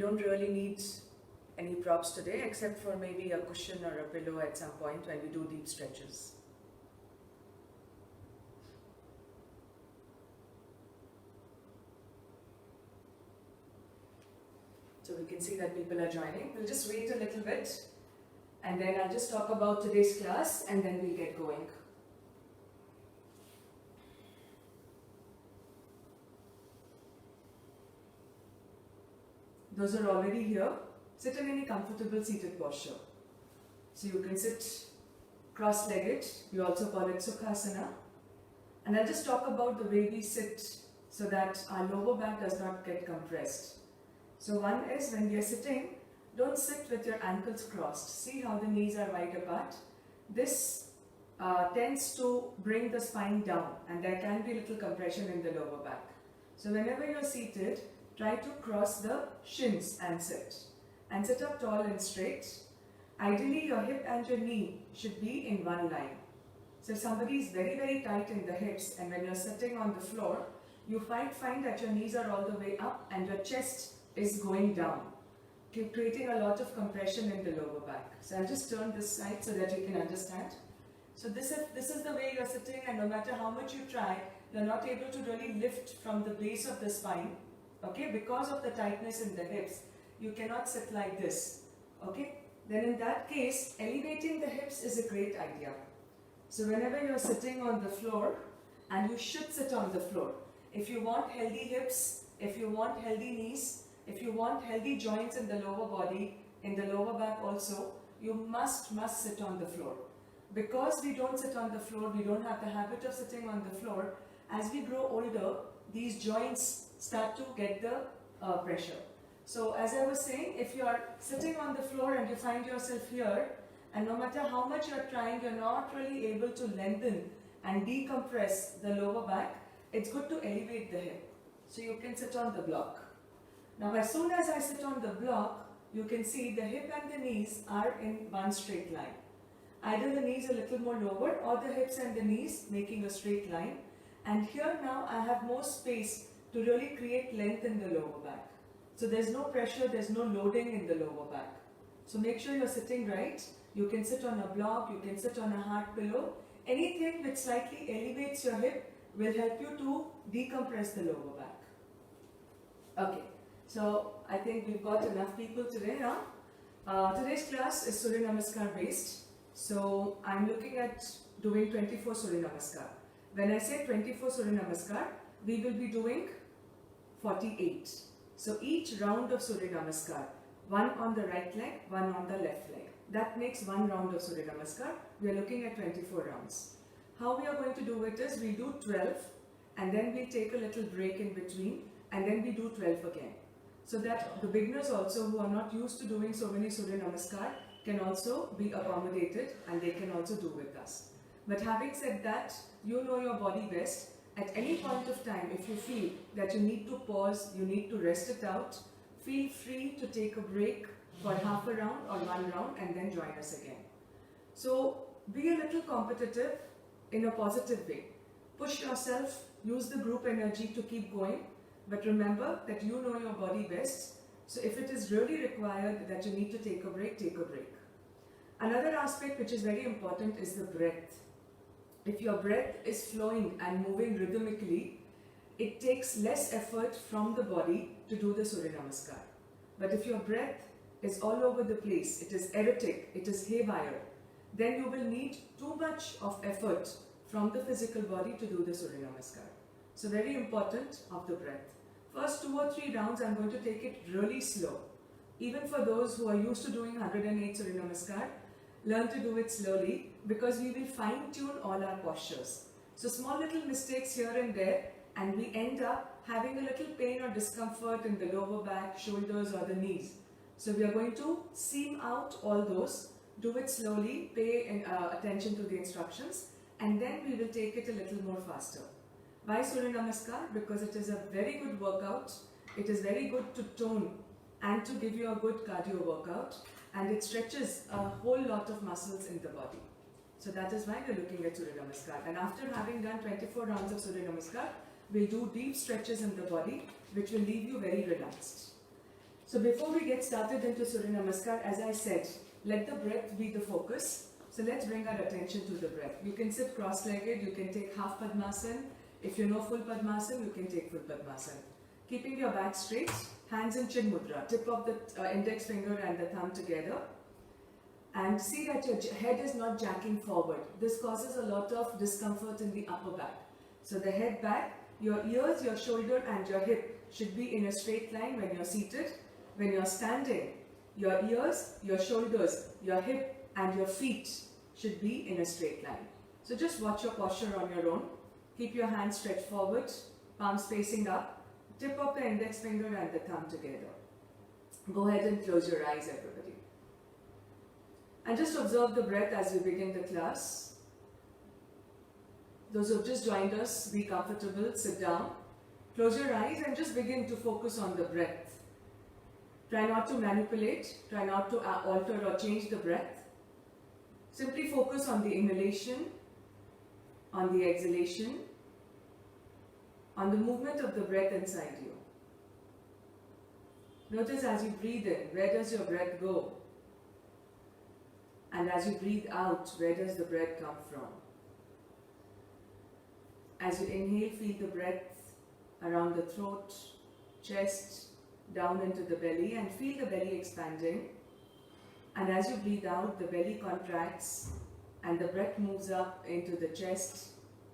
don't really need any props today except for maybe a cushion or a pillow at some point when we do deep stretches. So we can see that people are joining. We'll just wait a little bit and then I'll just talk about today's class and then we'll get going. Those are already here. Sit in any comfortable seated posture. So you can sit cross-legged. We also call it Sukhasana. And I'll just talk about the way we sit so that our lower back does not get compressed. So one is when we are sitting, don't sit with your ankles crossed. See how the knees are wide apart. This tends to bring the spine down and there can be a little compression in the lower back. So whenever you're seated, try to cross the shins and sit. And sit up tall and straight. Ideally, your hip and your knee should be in one line. So if somebody is very, very tight in the hips and when you're sitting on the floor, you find that your knees are all the way up and your chest is going down, creating a lot of compression in the lower back. So I'll just turn this side so that you can understand. So this is the way you're sitting, and no matter how much you try, you're not able to really lift from the base of the spine, okay, because of the tightness in the hips. You cannot sit like this, okay. Then in that case, elevating the hips is a great idea. So whenever you're sitting on the floor, and you should sit on the floor, if you want healthy hips, if you want healthy knees, if you want healthy joints in the lower body, in the lower back also, you must sit on the floor. Because we don't sit on the floor, we don't have the habit of sitting on the floor, as we grow older, these joints start to get the pressure. So as I was saying, if you are sitting on the floor and you find yourself here, and no matter how much you're trying, you're not really able to lengthen and decompress the lower back, it's good to elevate the hip. So you can sit on the block. Now as soon as I sit on the block, you can see the hip and the knees are in one straight line. Either the knees a little more lower or the hips and the knees making a straight line. And here now I have more space to really create length in the lower back. So there's no pressure, there's no loading in the lower back. So make sure you're sitting right. You can sit on a block, you can sit on a hard pillow. Anything which slightly elevates your hip will help you to decompress the lower back. Okay, so I think we've got enough people today now. Today's class is Surya Namaskar based. So I'm looking at doing 24 Surya Namaskar. When I say 24 Surya Namaskar, we will be doing 48. So each round of Surya Namaskar, one on the right leg, one on the left leg. That makes one round of Surya Namaskar. We are looking at 24 rounds. How we are going to do it is we do 12 and then we take a little break in between and then we do 12 again. So that the beginners also who are not used to doing so many Surya Namaskar can also be accommodated and they can also do with us. But having said that, you know your body best. At any point of time, if you feel that you need to pause, you need to rest it out, feel free to take a break for half a round or one round and then join us again. So be a little competitive in a positive way. Push yourself, use the group energy to keep going, but remember that you know your body best. So if it is really required that you need to take a break, take a break. Another aspect which is very important is the breath. If your breath is flowing and moving rhythmically, it takes less effort from the body to do the Surya Namaskar. But if your breath is all over the place, it is erratic, it is haywire, then you will need too much of effort from the physical body to do the Surya Namaskar. So very important of the breath. First 2 or 3 rounds I'm going to take it really slow. Even for those who are used to doing 108 Surya Namaskar, learn to do it slowly because we will fine tune all our postures. So small little mistakes here and there and we end up having a little pain or discomfort in the lower back, shoulders or the knees. So we are going to seam out all those, do it slowly, pay attention to the instructions and then we will take it a little more faster. Why Surya Namaskar? Because it is a very good workout, it is very good to tone and to give you a good cardio workout and it stretches a whole lot of muscles in the body. So that is why we are looking at Surya Namaskar. And after having done 24 rounds of Surya Namaskar, we'll do deep stretches in the body which will leave you very relaxed. So before we get started into Surya Namaskar, as I said, let the breath be the focus. So let's bring our attention to the breath. You can sit cross-legged, you can take half Padmasana. If you know full Padmasana, you can take full Padmasana. Keeping your back straight, hands in Chin Mudra. Tip of the index finger and the thumb together. And see that your head is not jacking forward. This causes a lot of discomfort in the upper back. So the head back, your ears, your shoulder and your hip should be in a straight line when you're seated. When you're standing, your ears, your shoulders, your hip and your feet should be in a straight line. So just watch your posture on your own. Keep your hands stretched forward, palms facing up, tip of the index finger and the thumb together. Go ahead and close your eyes, everybody. And just observe the breath as we begin the class. Those who have just joined us, be comfortable, sit down. Close your eyes and just begin to focus on the breath. Try not to manipulate, try not to alter or change the breath. Simply focus on the inhalation, on the exhalation, on the movement of the breath inside you. Notice as you breathe in, where does your breath go? And as you breathe out, where does the breath come from? As you inhale, feel the breath around the throat, chest, down into the belly and feel the belly expanding. And as you breathe out, the belly contracts and the breath moves up into the chest,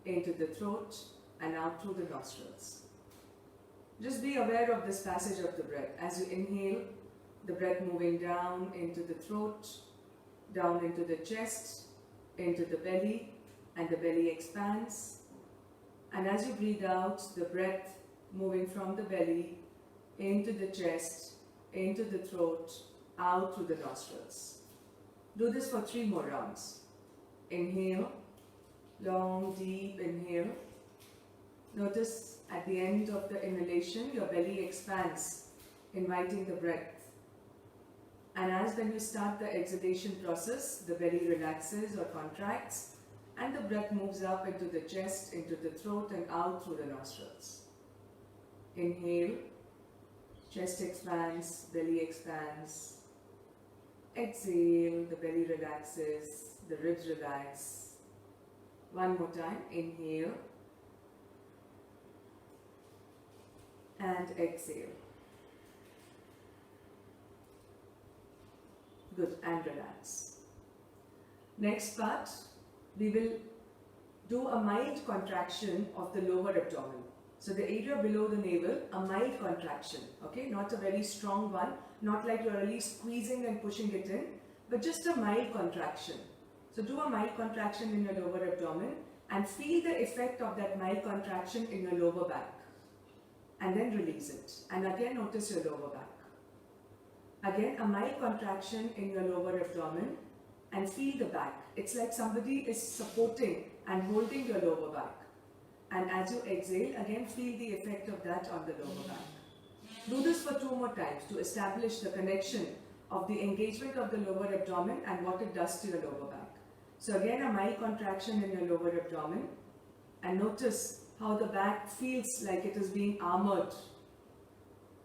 into the throat and out through the nostrils. Just be aware of this passage of the breath. As you inhale, the breath moving down into the throat, down into the chest, into the belly, and the belly expands. And as you breathe out, the breath moving from the belly into the chest, into the throat, out through the nostrils. Do this for 3 more rounds. Inhale, long, deep inhale. Notice at the end of the inhalation, your belly expands, inviting the breath. And as when you start the exhalation process, the belly relaxes or contracts and the breath moves up into the chest, into the throat and out through the nostrils. Inhale, chest expands, belly expands. Exhale, the belly relaxes, the ribs relax. One more time, inhale and exhale. Good, and relax. Next part, we will do a mild contraction of the lower abdomen. So the area below the navel, a mild contraction, okay? Not a very strong one, not like you're really squeezing and pushing it in, but just a mild contraction. So do a mild contraction in your lower abdomen and feel the effect of that mild contraction in your lower back. And then release it. And again notice your lower back. Again, a mild contraction in your lower abdomen and feel the back. It's like somebody is supporting and holding your lower back. And as you exhale, again feel the effect of that on the lower back. Do this for 2 more times to establish the connection of the engagement of the lower abdomen and what it does to your lower back. So again, a mild contraction in your lower abdomen and notice how the back feels like it is being armored.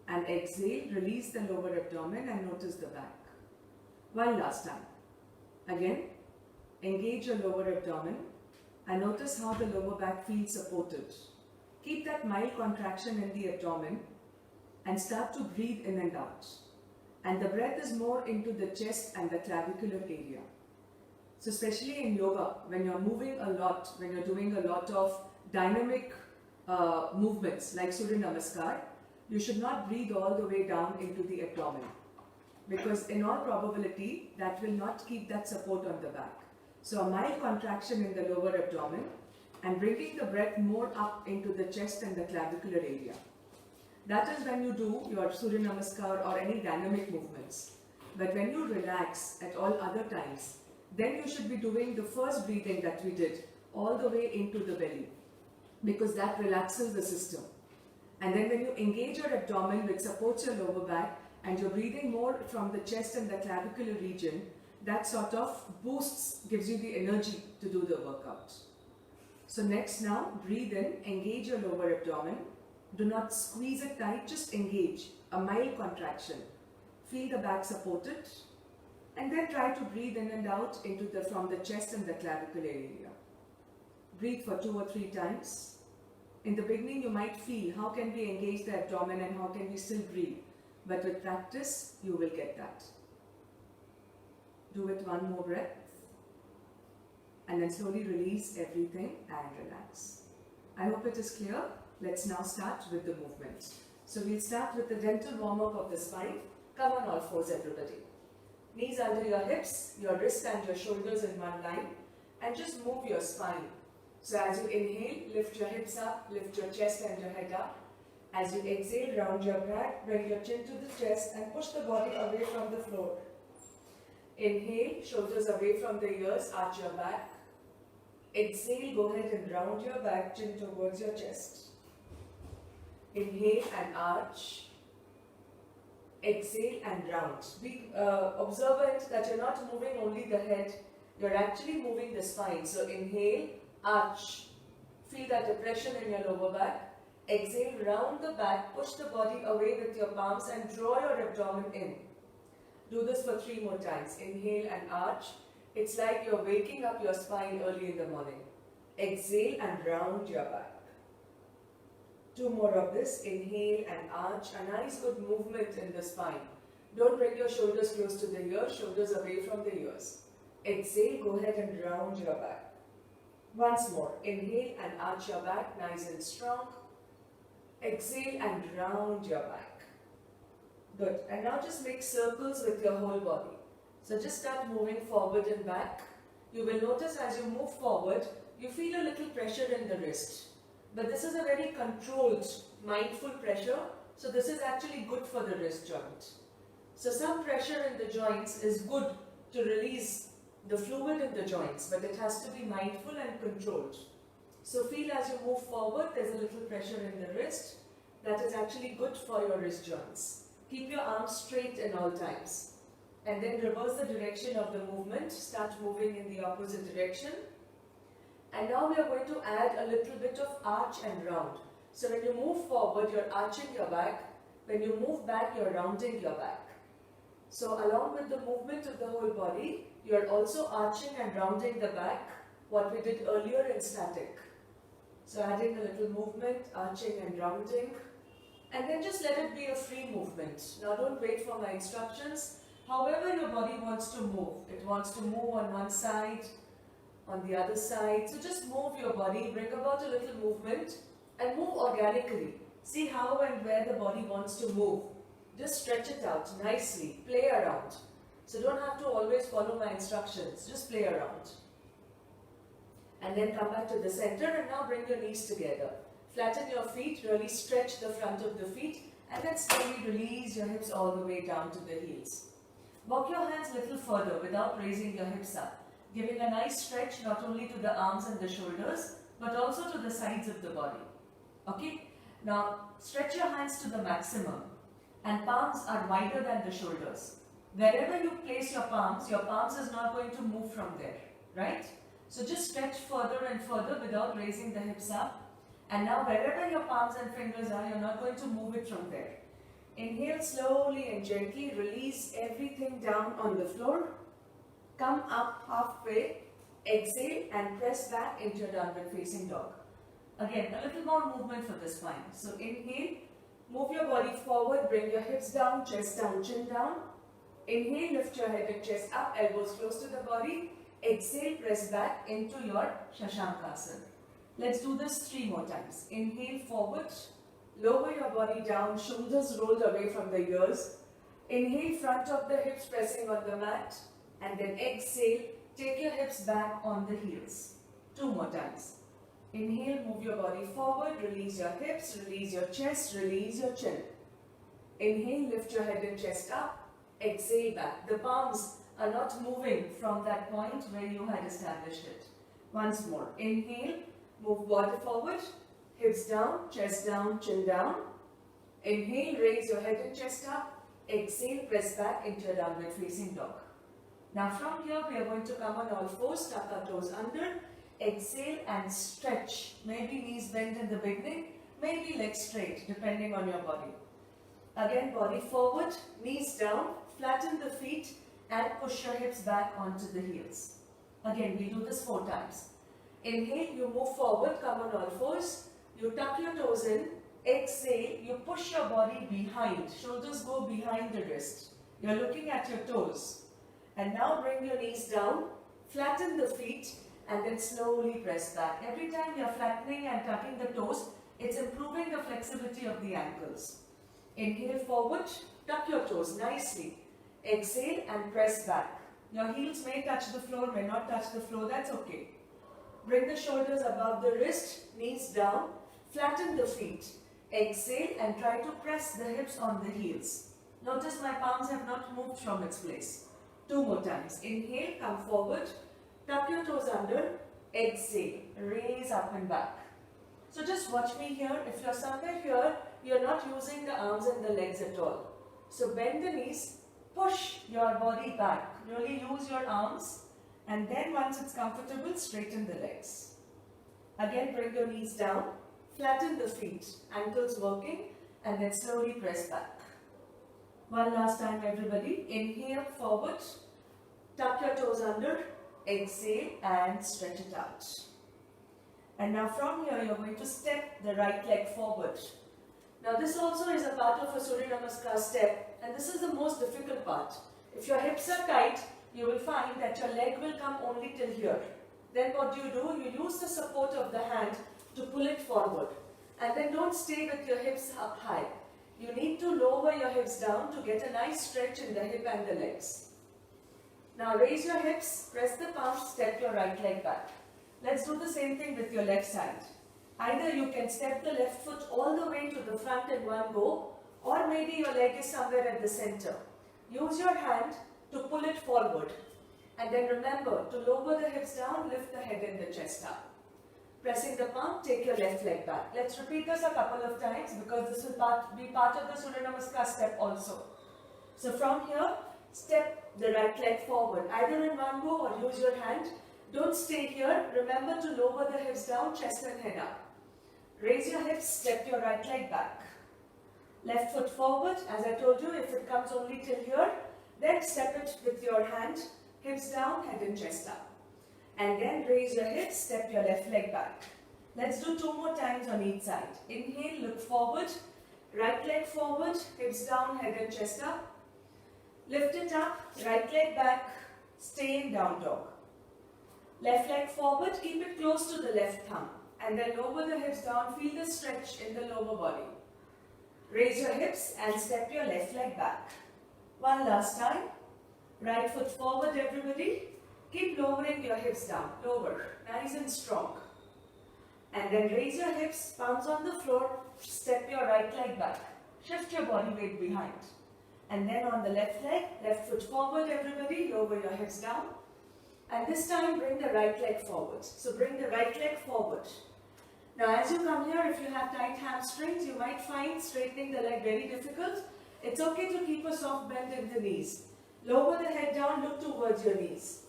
And exhale, release the lower abdomen and notice the back. One last time. Again, engage your lower abdomen and notice how the lower back feels supported. Keep that mild contraction in the abdomen and start to breathe in and out. And the breath is more into the chest and the clavicular area. So especially in yoga, when you're moving a lot, when you're doing a lot of dynamic movements like Surya Namaskar, you should not breathe all the way down into the abdomen, because in all probability that will not keep that support on the back. So a mild contraction in the lower abdomen and bringing the breath more up into the chest and the clavicular area. That is when you do your Surya Namaskar or any dynamic movements. But when you relax at all other times, then you should be doing the first breathing that we did all the way into the belly, because that relaxes the system. And then when you engage your abdomen, which supports your lower back, and you're breathing more from the chest and the clavicular region, that sort of boosts, gives you the energy to do the workout. So next now, breathe in, engage your lower abdomen. Do not squeeze it tight, just engage, a mild contraction Feel the back supported. And then try to breathe in and out from the chest and the clavicle area. Breathe for 2 or 3 times. In the beginning, you might feel how can we engage the abdomen and how can we still breathe. But with practice, you will get that. Do it 1 more breath. And then slowly release everything and relax. I hope it is clear. Let's now start with the movement. So we'll start with the gentle warm-up of the spine. Come on all fours, everybody. Knees under your hips, your wrists and your shoulders in one line. And just move your spine. So as you inhale, lift your hips up, lift your chest and your head up. As you exhale, round your back, bring your chin to the chest and push the body away from the floor. Inhale, shoulders away from the ears, arch your back. Exhale, go ahead and round your back, chin towards your chest. Inhale and arch. Exhale and round. Be observant that you're not moving only the head, you're actually moving the spine. So inhale, arch. Feel that depression in your lower back. Exhale, round the back, push the body away with your palms and draw your abdomen in. Do this for 3 more times. Inhale and arch. It's like you're waking up your spine early in the morning. Exhale and round your back. 2 more of this. Inhale and arch. A nice good movement in the spine. Don't bring your shoulders close to the ears, shoulders away from the ears. Exhale, go ahead and round your back. Once more. Inhale and arch your back, nice and strong. Exhale and round your back. Good. And now just make circles with your whole body. So just start moving forward and back. You will notice as you move forward, you feel a little pressure in the wrist. But this is a very controlled, mindful pressure. So this is actually good for the wrist joint. So some pressure in the joints is good to release the fluid in the joints, but it has to be mindful and controlled. So feel as you move forward, there's a little pressure in the wrist. That is actually good for your wrist joints. Keep your arms straight in all times. And then reverse the direction of the movement. Start moving in the opposite direction. And now we are going to add a little bit of arch and round. So when you move forward, you're arching your back. When you move back, you're rounding your back. So along with the movement of the whole body, you're also arching and rounding the back, what we did earlier in static. So adding a little movement, arching and rounding. And then just let it be a free movement. Now don't wait for my instructions. However your body wants to move. It wants to move on one side, on the other side. So just move your body, bring about a little movement and move organically. See how and where the body wants to move. Just stretch it out nicely, play around. So don't have to always follow my instructions, just play around. And then come back to the center and now bring your knees together. Flatten your feet, really stretch the front of the feet and then slowly release your hips all the way down to the heels. Walk your hands a little further without raising your hips up, giving a nice stretch not only to the arms and the shoulders but also to the sides of the body. Okay? Now stretch your hands to the maximum and palms are wider than the shoulders. Wherever you place your palms is not going to move from there, right? So just stretch further and further without raising the hips up. And now wherever your palms and fingers are, you're not going to move it from there. Inhale slowly and gently, release everything down on the floor. Come up halfway, exhale and press back into your downward facing dog. Again, a little more movement for the spine. So inhale, move your body forward, bring your hips down, chest down, chin down. Inhale, lift your head and chest up, elbows close to the body. Exhale, press back into your Shashankasana. Let's do this 3 more times. Inhale forward, lower your body down, shoulders rolled away from the ears. Inhale, front of the hips pressing on the mat. And then exhale, take your hips back on the heels. 2 more times. Inhale, move your body forward, release your hips, release your chest, release your chin. Inhale, lift your head and chest up. Exhale back. The palms are not moving from that point where you had established it. Once more. Inhale, move body forward, hips down, chest down, chin down. Inhale, raise your head and chest up. Exhale, press back into your downward facing dog. Now from here we are going to come on all fours, tuck our toes under. Exhale and stretch. Maybe knees bend in the beginning, maybe legs straight depending on your body. Again, body forward, knees down, flatten the feet and push your hips back onto the heels. Again, we do this 4 times. Inhale, you move forward, come on all fours. You tuck your toes in. Exhale, you push your body behind. Shoulders go behind the wrist. You're looking at your toes. And now bring your knees down, flatten the feet and then slowly press back. Every time you're flattening and tucking the toes, it's improving the flexibility of the ankles. Inhale forward, tuck your toes nicely. Exhale and press back. Your heels may touch the floor, may not touch the floor, that's okay. Bring the shoulders above the wrist, knees down, flatten the feet. Exhale and try to press the hips on the heels. Notice my palms have not moved from its place. 2 more times. Inhale, come forward, tuck your toes under, exhale, raise up and back. So just watch me here. If you're somewhere here, you're not using the arms and the legs at all. So bend the knees, push your body back. Really use your arms and then once it's comfortable, straighten the legs. Again, bring your knees down, flatten the feet, ankles working and then slowly press back. One last time everybody. Inhale forward, tuck your toes under, exhale and stretch it out. And now from here you're going to step the right leg forward. Now this also is a part of a Surya Namaskar step and this is the most difficult part. If your hips are tight, you will find that your leg will come only till here. Then what do? You use the support of the hand to pull it forward. And then don't stay with your hips up high. You need to lower your hips down to get a nice stretch in the hip and the legs. Now raise your hips, press the palms, step your right leg back. Let's do the same thing with your left side. Either you can step the left foot all the way to the front in one go, or maybe your leg is somewhere at the center. Use your hand to pull it forward. And then remember to lower the hips down, lift the head and the chest up. Pressing the palm, take your left leg back. Let's repeat this a couple of times because this will be part of the Surya Namaskar step also. So from here, step the right leg forward, either in one go or use your hand. Don't stay here. Remember to lower the hips down, chest and head up. Raise your hips, step your right leg back. Left foot forward, as I told you, if it comes only till here, then step it with your hand, hips down, head and chest up. And then raise your hips, step your left leg back. Let's do 2 more times on each side. Inhale, look forward, right leg forward, hips down, head and chest up. Lift it up, right leg back, stay in down dog. Left leg forward, keep it close to the left thumb. And then lower the hips down, feel the stretch in the lower body. Raise your hips and step your left leg back. One last time. Right foot forward everybody. Keep lowering your hips down, lower, nice and strong. And then raise your hips, palms on the floor, step your right leg back. Shift your body weight behind. And then on the left leg, left foot forward everybody, lower your hips down. And this time bring the right leg forward. So bring the right leg forward. Now as you come here, if you have tight hamstrings, you might find straightening the leg very difficult. It's okay to keep a soft bend in the knees. Lower the head down, look towards your knees.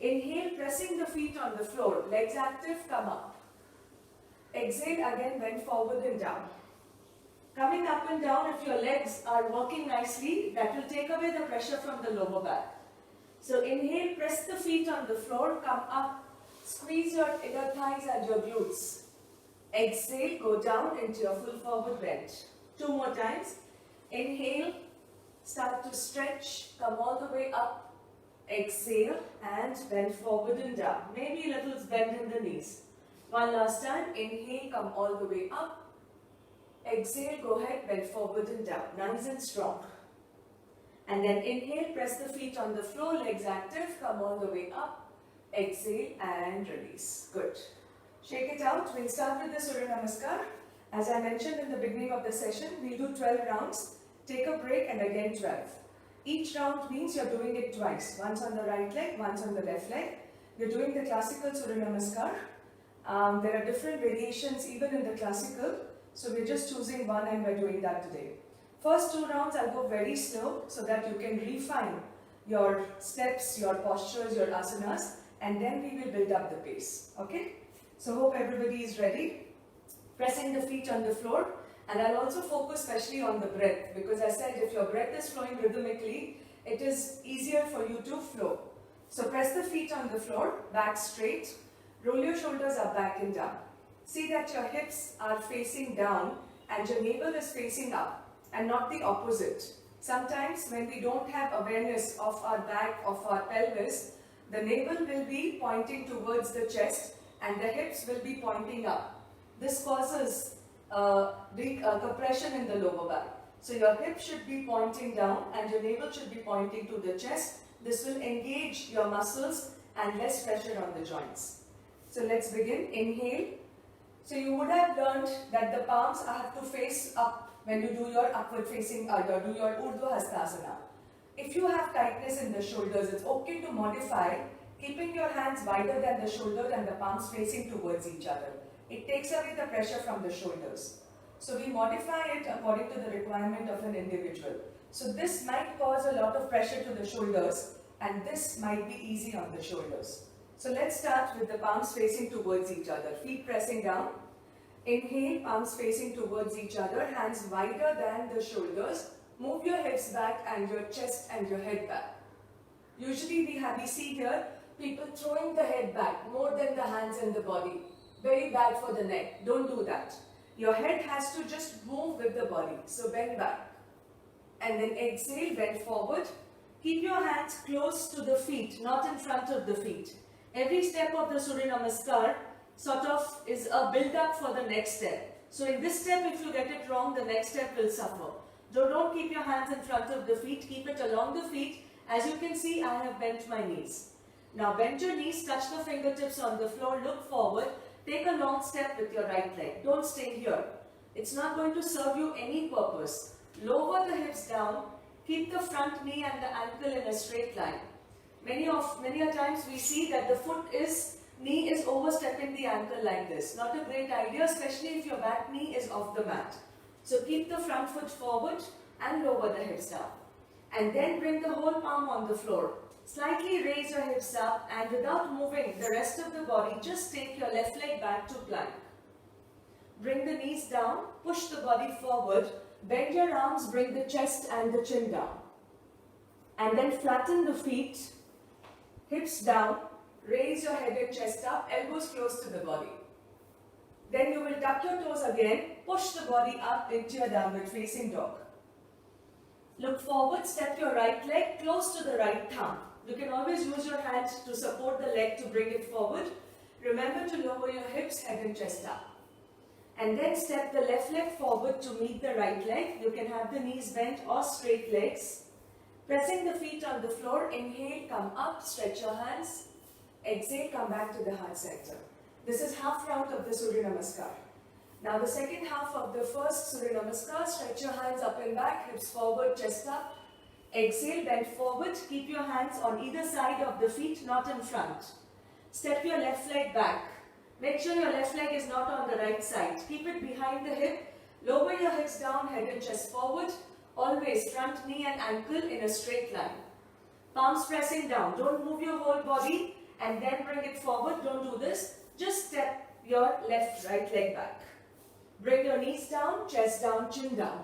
Inhale, pressing the feet on the floor. Legs active, come up. Exhale, again bend forward and down. Coming up and down, if your legs are working nicely, that will take away the pressure from the lower back. So inhale, press the feet on the floor, come up. Squeeze your inner thighs and your glutes. Exhale, go down into your full forward bend. 2 more times. Inhale, start to stretch, come all the way up. Exhale and bend forward and down. Maybe a little bend in the knees. One last time. Inhale, come all the way up. Exhale, go ahead, bend forward and down. Nice and strong. And then inhale, press the feet on the floor, legs active, come all the way up. Exhale and release. Good. Shake it out. We'll start with the Surya Namaskar. As I mentioned in the beginning of the session, we'll do 12 rounds. Take a break and again 12. Each round means you're doing it twice. Once on the right leg, once on the left leg. We're doing the classical Surya Namaskar. There are different variations even in the classical. So we're just choosing one and we're doing that today. First 2 rounds I'll go very slow so that you can refine your steps, your postures, your asanas, and then we will build up the pace. Okay? So hope everybody is ready. Pressing the feet on the floor. And I'll also focus especially on the breath, because I said if your breath is flowing rhythmically, it is easier for you to flow. So press the feet on the floor, back straight, roll your shoulders up, back and down. See that your hips are facing down and your navel is facing up and not the opposite. Sometimes when we don't have awareness of our back, of our pelvis, the navel will be pointing towards the chest and the hips will be pointing up. This causes compression in the lower back. So your hip should be pointing down and your navel should be pointing to the chest. This will engage your muscles and less pressure on the joints. So let's begin. Inhale. So you would have learned that the palms have to face up when you do your upward facing, do your Urdhva Hastasana. If you have tightness in the shoulders, it's okay to modify, keeping your hands wider than the shoulders and the palms facing towards each other. It takes away the pressure from the shoulders. So we modify it according to the requirement of an individual. So this might cause a lot of pressure to the shoulders and this might be easy on the shoulders. So let's start with the palms facing towards each other, feet pressing down. Inhale, palms facing towards each other, hands wider than the shoulders. Move your hips back and your chest and your head back. Usually we see here people throwing the head back more than the hands and the body. Very bad for the neck. Don't do that. Your head has to just move with the body. So bend back. And then exhale, bend forward. Keep your hands close to the feet, not in front of the feet. Every step of the Surya Namaskar sort of is a build-up for the next step. So in this step, if you get it wrong, the next step will suffer. So don't keep your hands in front of the feet. Keep it along the feet. As you can see, I have bent my knees. Now bend your knees, touch the fingertips on the floor, look forward. Take a long step with your right leg. Don't stay here. It's not going to serve you any purpose. Lower the hips down. Keep the front knee and the ankle in a straight line. Many a times we see that the knee is overstepping the ankle like this. Not a great idea, especially if your back knee is off the mat. So keep the front foot forward and lower the hips down. And then bring the whole palm on the floor. Slightly raise your hips up and without moving the rest of the body, just take your left leg back to plank. Bring the knees down, push the body forward, bend your arms, bring the chest and the chin down. And then flatten the feet, hips down, raise your head and chest up, elbows close to the body. Then you will tuck your toes again, push the body up into your downward facing dog. Look forward, step your right leg close to the right thumb. You can always use your hand to support the leg to bring it forward. Remember to lower your hips, head and chest up. And then step the left leg forward to meet the right leg. You can have the knees bent or straight legs. Pressing the feet on the floor, inhale, come up, stretch your hands. Exhale, come back to the heart center. This is half round of the Surya Namaskar. Now the second half of the first Surya Namaskar, stretch your hands up and back, hips forward, chest up. Exhale, bend forward, keep your hands on either side of the feet, not in front. Step your left leg back. Make sure your left leg is not on the right side. Keep it behind the hip. Lower your hips down, head and chest forward. Always front knee and ankle in a straight line. Palms pressing down. Don't move your whole body and then bring it forward. Don't do this. Just step your right leg back. Bring your knees down, chest down, chin down.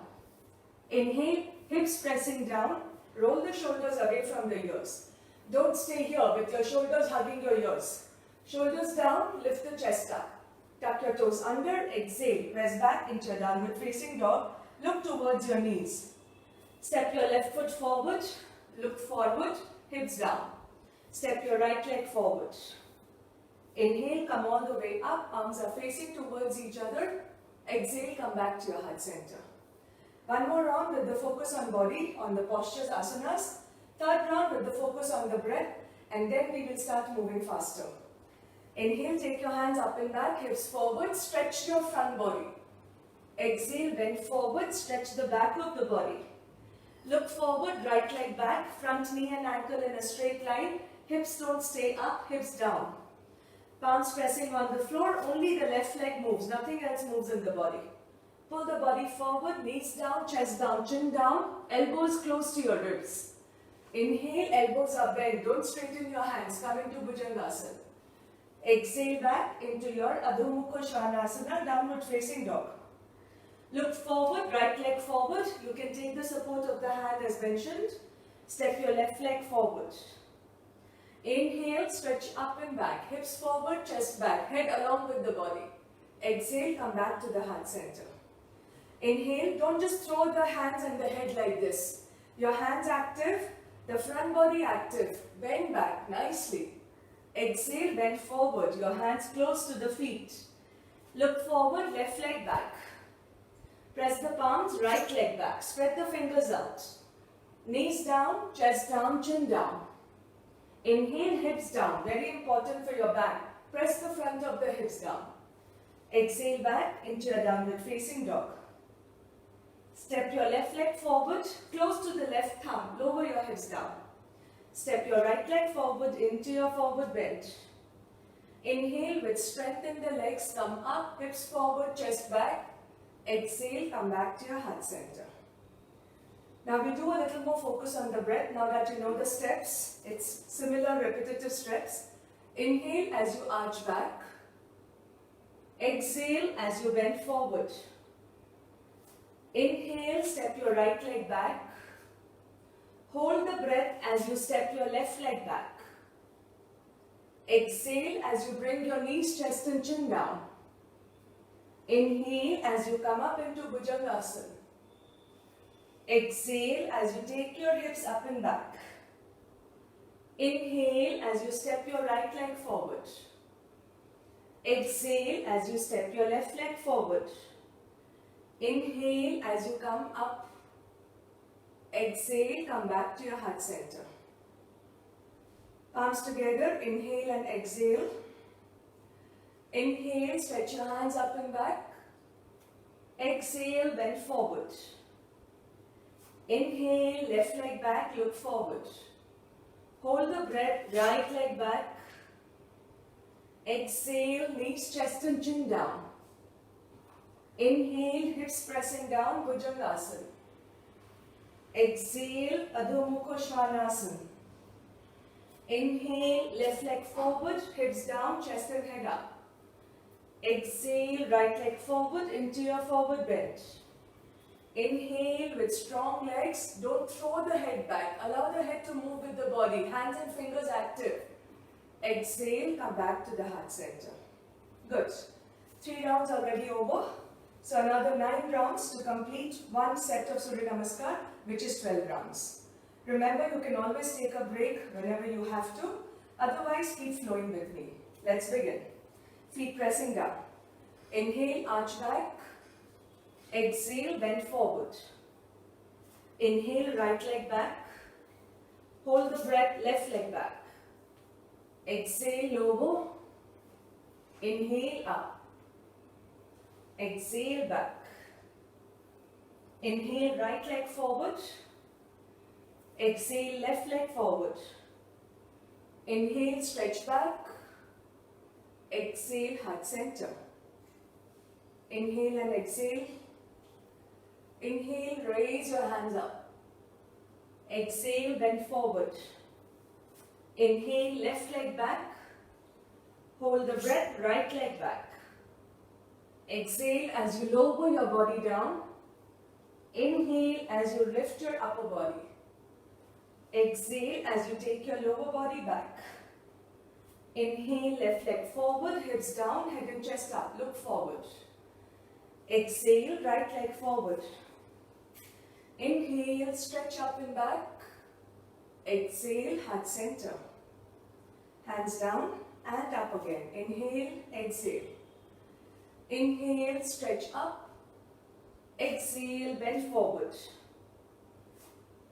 Inhale, hips pressing down. Roll the shoulders away from the ears. Don't stay here with your shoulders hugging your ears. Shoulders down, lift the chest up. Tuck your toes under, exhale, press back into a downward facing dog. Look towards your knees. Step your left foot forward, look forward, hips down. Step your right leg forward. Inhale, come all the way up, arms are facing towards each other. Exhale, come back to your heart center. One more round with the focus on body, on the postures, asanas. Third round with the focus on the breath, and then we will start moving faster. Inhale, take your hands up and back, hips forward, stretch your front body. Exhale, bend forward, stretch the back of the body. Look forward, right leg back, front knee and ankle in a straight line. Hips don't stay up, hips down. Palms pressing on the floor, only the left leg moves, nothing else moves in the body. Pull the body forward, knees down, chest down, chin down, elbows close to your ribs. Inhale, elbows are bent, don't straighten your hands, come into Bhujangasana. Exhale back into your Adho Mukha Svanasana, downward facing dog. Look forward, right leg forward. You can take the support of the hand as mentioned. Step your left leg forward. Inhale, stretch up and back. Hips forward, chest back. Head along with the body. Exhale, come back to the heart center. Inhale, don't just throw the hands and the head like this. Your hands active, the front body active. Bend back nicely. Exhale, bend forward. Your hands close to the feet. Look forward, left leg back. Press the palms, right leg back. Spread the fingers out. Knees down, chest down, chin down. Inhale, hips down. Very important for your back. Press the front of the hips down. Exhale back into a downward facing dog. Step your left leg forward, close to the left thumb. Lower your hips down. Step your right leg forward into your forward bend. Inhale with strength in the legs. Come up, hips forward, chest back. Exhale, come back to your heart center. Now we do a little more focus on the breath. Now that you know the steps, it's similar repetitive steps. Inhale as you arch back. Exhale as you bend forward. Inhale, step your right leg back. Hold the breath as you step your left leg back. Exhale as you bring your knees, chest and chin down. Inhale as you come up into Bhujangasana. Exhale as you take your hips up and back. Inhale as you step your right leg forward. Exhale as you step your left leg forward. Inhale as you come up. Exhale, come back to your heart center. Palms together, inhale and exhale. Inhale, stretch your hands up and back. Exhale, bend forward. Inhale, left leg back, look forward. Hold the breath, right leg back. Exhale, knees, chest and chin down. Inhale, hips pressing down, Bhujangasana. Exhale, Adho Mukha Svanasana. Inhale, left leg forward, hips down, chest and head up. Exhale, right leg forward into your forward bend. Inhale with strong legs, don't throw the head back, allow the head to move with the body, hands and fingers active. Exhale, come back to the heart center. Good. 3 rounds already over. So another 9 rounds to complete one set of Surya Namaskar, which is 12 rounds. Remember, you can always take a break whenever you have to. Otherwise, keep flowing with me. Let's begin. Feet pressing down. Inhale, arch back. Exhale, bend forward. Inhale, right leg back. Hold the breath, left leg back. Exhale, lower. Inhale, up. Exhale, back. Inhale, right leg forward. Exhale, left leg forward. Inhale, stretch back. Exhale, heart center. Inhale and exhale. Inhale, raise your hands up. Exhale, bend forward. Inhale, left leg back. Hold the breath, right leg back. Exhale as you lower your body down. Inhale as you lift your upper body. Exhale as you take your lower body back. Inhale, left leg forward, hips down, head and chest up. Look forward. Exhale, right leg forward. Inhale, stretch up and back. Exhale, heart center. Hands down and up again. Inhale, exhale. Inhale, stretch up. Exhale, bend forward.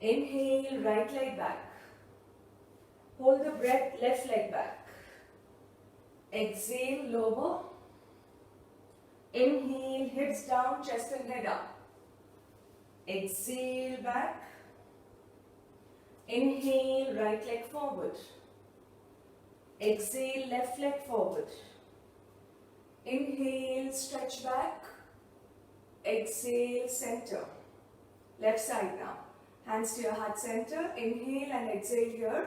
Inhale, right leg back. Hold the breath, left leg back. Exhale, lower. Inhale, hips down, chest and head up. Exhale, back. Inhale, right leg forward. Exhale, left leg forward. Inhale, stretch back. Exhale, center. Left side now. Hands to your heart center. Inhale and exhale here.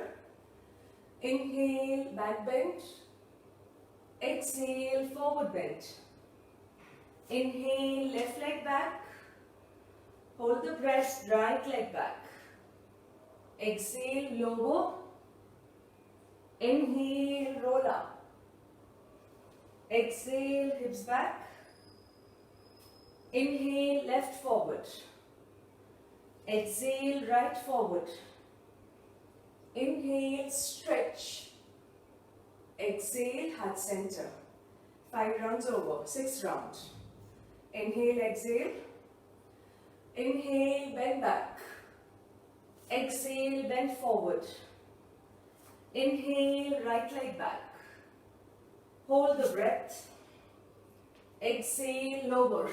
Inhale, back bend. Exhale, forward bend. Inhale, left leg back. Hold the breath, right leg back. Exhale, lower. Inhale, roll up. Exhale, hips back. Inhale, left forward. Exhale, right forward. Inhale, stretch. Exhale, heart center. 5 rounds over, 6th round. Inhale, exhale. Inhale, bend back. Exhale, bend forward. Inhale, right leg back. Hold the breath. Exhale, lower.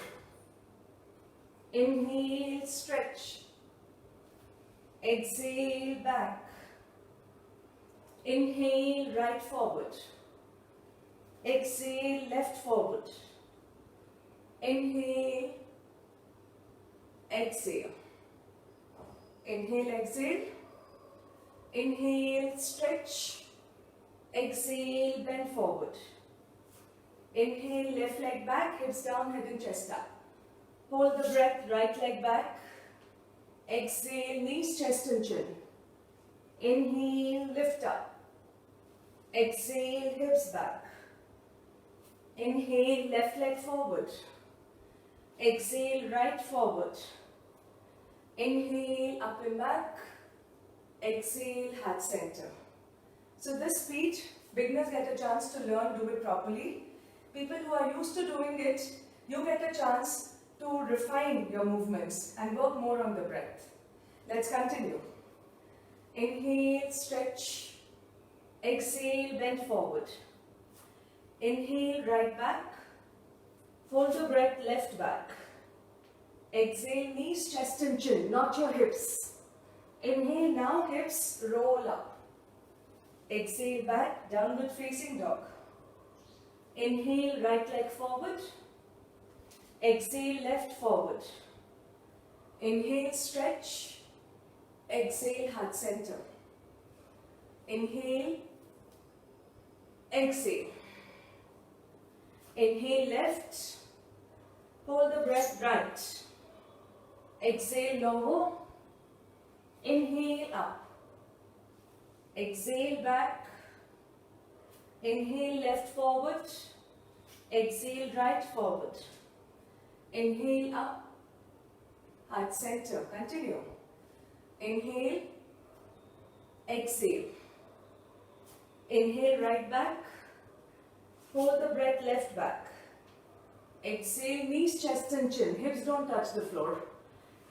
Inhale, stretch. Exhale, back. Inhale, right forward. Exhale, left forward. Inhale, exhale. Inhale, exhale. Inhale, stretch. Exhale, bend forward. Inhale, left leg back, hips down, head and chest up. Hold the breath, right leg back. Exhale, knees, chest and chin. Inhale, lift up. Exhale, hips back. Inhale, left leg forward. Exhale, right forward. Inhale, up and back. Exhale, heart center. So this speech, beginners get a chance to learn, do it properly. People who are used to doing it, you get a chance to refine your movements and work more on the breath. Let's continue. Inhale, stretch. Exhale, bend forward. Inhale, right back. Hold the breath, left back. Exhale, knees, chest and chin, not your hips. Inhale, now hips roll up. Exhale, back, downward facing dog. Inhale, right leg forward. Exhale, left forward. Inhale, stretch. Exhale, heart center. Inhale, exhale. Inhale, left. Hold the breath, right. Exhale, lower. Inhale, up. Exhale, back. Inhale, left forward. Exhale, right forward. Inhale, up. Heart center. Continue. Inhale. Exhale. Inhale, right back. Hold the breath, left back. Exhale, knees, chest and chin. Hips don't touch the floor.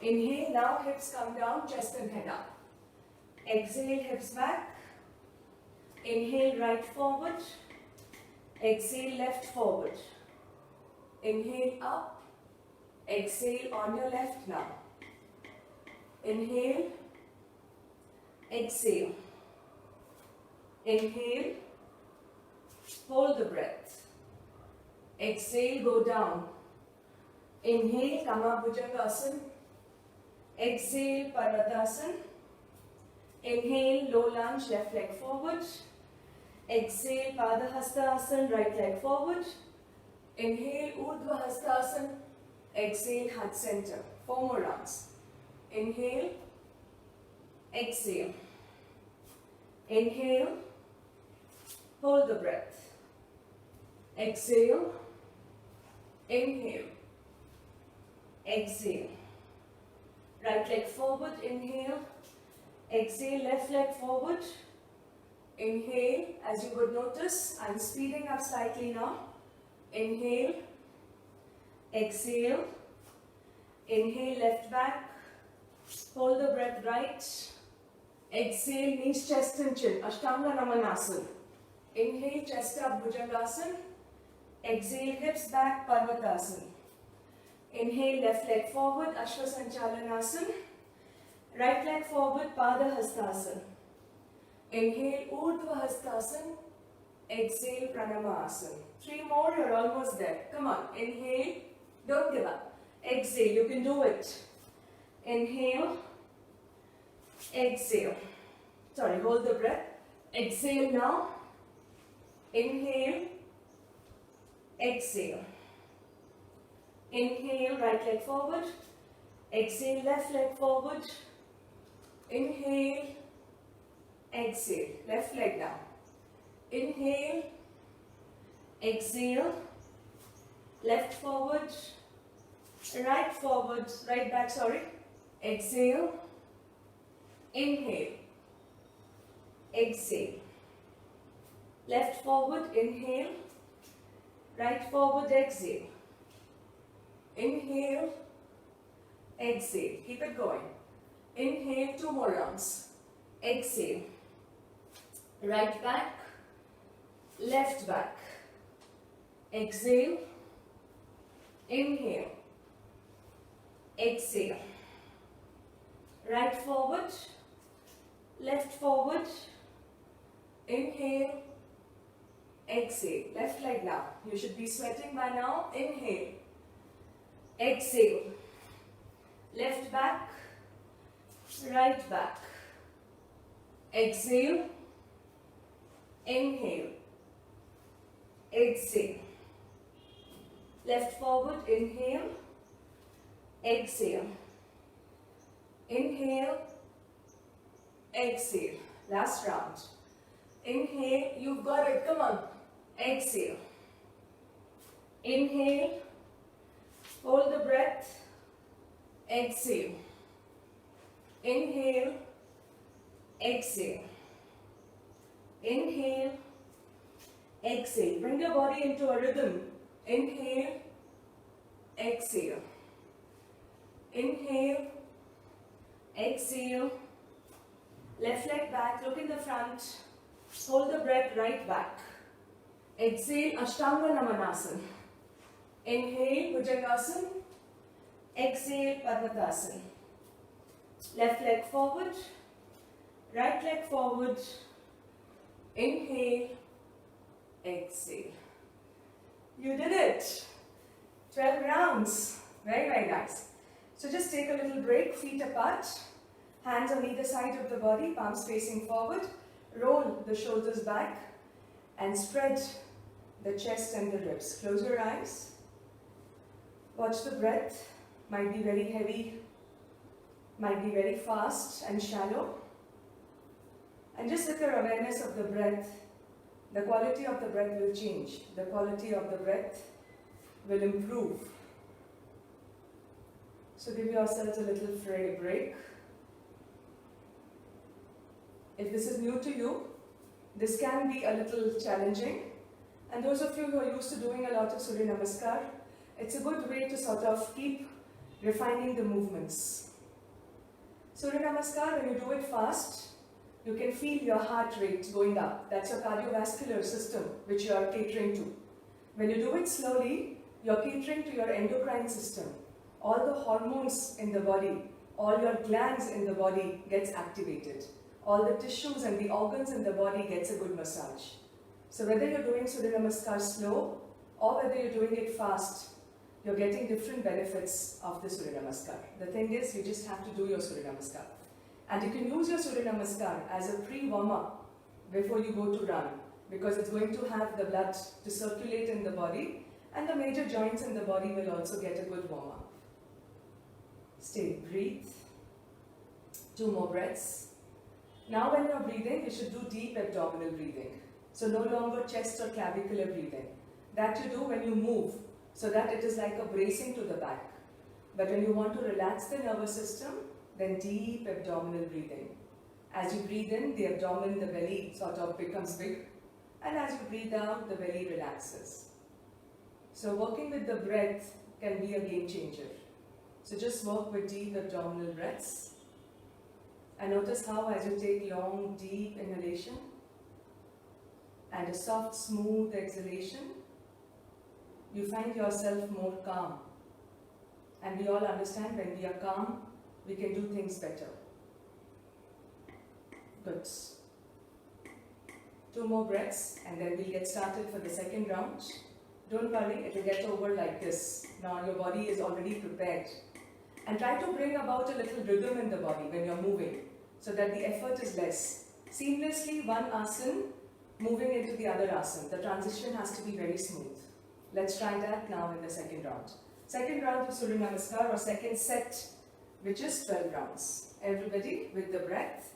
Inhale, now hips come down, chest and head up. Exhale, hips back. Inhale, right forward. Exhale, left forward. Inhale, up. Exhale, on your left now. Inhale. Exhale. Inhale. Hold the breath. Exhale, go down. Inhale, Kama Bhujangasana. Exhale, Parvatasana. Inhale, low lunge, left leg forward. Exhale, Padahastasana, right leg forward. Inhale, Urdhva Hastasana. Exhale, heart center. 4 more rounds. Inhale. Exhale. Inhale. Hold the breath. Exhale. Inhale. Exhale. Right leg forward. Inhale. Exhale, left leg forward. Inhale. As you would notice, I'm speeding up slightly now. Inhale. Exhale. Inhale, left back. Hold the breath, right. Exhale, knees, chest and chin. Ashtanga Namanasana. Inhale, chest up, Bhujangasana. Exhale, hips back, Parvatasana. Inhale, left leg forward, Ashwasanchalanasana. Right leg forward, Padahastasana. Inhale, Urdhva Hastasana. Exhale, Pranamasana. 3 more, you're almost there. Come on, inhale, don't give up. Exhale, you can do it. Inhale, exhale. Sorry, hold the breath. Exhale now. Inhale, exhale. Inhale, right leg forward. Exhale, left leg forward. Inhale, exhale, left leg down. Inhale, exhale, left forward, right back, sorry. Exhale, inhale, exhale. Left forward, inhale, right forward, exhale. Inhale, exhale. Keep it going. Inhale, 2 more rounds. Exhale. Right back, left back. Exhale. Inhale. Exhale. Right forward, left forward. Inhale. Exhale. Left leg now. You should be sweating by now. Inhale. Exhale. Left back, right back. Exhale. Inhale. Exhale. Left forward, inhale. Exhale. Inhale. Exhale. Last round. Inhale. You've got it. Come on. Exhale. Inhale. Hold the breath. Exhale. Inhale. Exhale. Inhale. Exhale. Bring your body into a rhythm. Inhale. Exhale. Inhale. Exhale. Left leg back. Look in the front. Hold the breath, right back. Exhale. Ashtanga Namanasana. Inhale. Bhujangasana. Exhale. Parvatasana. Left leg forward. Right leg forward. Inhale. Exhale. You did it. 12 rounds. Very, very nice. So just take a little break, feet apart, hands on either side of the body, palms facing forward. Roll the shoulders back and spread the chest and the ribs. Close your eyes. Watch the breath. Might be very heavy, might be very fast and shallow. And just with your awareness of the breath, the quality of the breath will change. The quality of the breath will improve. So give yourselves a little break. If this is new to you, this can be a little challenging. And those of you who are used to doing a lot of Surya Namaskar, it's a good way to sort of keep refining the movements. Surya Namaskar, when you do it fast, you can feel your heart rate going up. That's your cardiovascular system, which you are catering to. When you do it slowly, you're catering to your endocrine system. All the hormones in the body, all your glands in the body gets activated. All the tissues and the organs in the body gets a good massage. So whether you're doing Surya Namaskar slow or whether you're doing it fast, you're getting different benefits of the Surya Namaskar. The thing is, you just have to do your Surya Namaskar. And you can use your Surya Namaskar as a pre-warm-up before you go to run, because it's going to have the blood to circulate in the body and the major joints in the body will also get a good warm-up. Stay, breathe. 2 more breaths. Now when you're breathing, you should do deep abdominal breathing. So no longer chest or clavicular breathing. That you do when you move, so that it is like a bracing to the back. But when you want to relax the nervous system, then deep abdominal breathing. As you breathe in, the abdomen, the belly sort of becomes big. And as you breathe out, the belly relaxes. So working with the breath can be a game changer. So just work with deep abdominal breaths. And notice how as you take long, deep inhalation and a soft, smooth exhalation, you find yourself more calm. And we all understand when we are calm, we can do things better. Good. 2 more breaths and then we'll get started for the second round. Don't worry, it will get over like this. Now your body is already prepared. And try to bring about a little rhythm in the body when you're moving, so that the effort is less. Seamlessly, one asana moving into the other asana. The transition has to be very smooth. Let's try that now in the second round. Second round of Surya Namaskar or second set, which is 12 rounds. Everybody with the breath.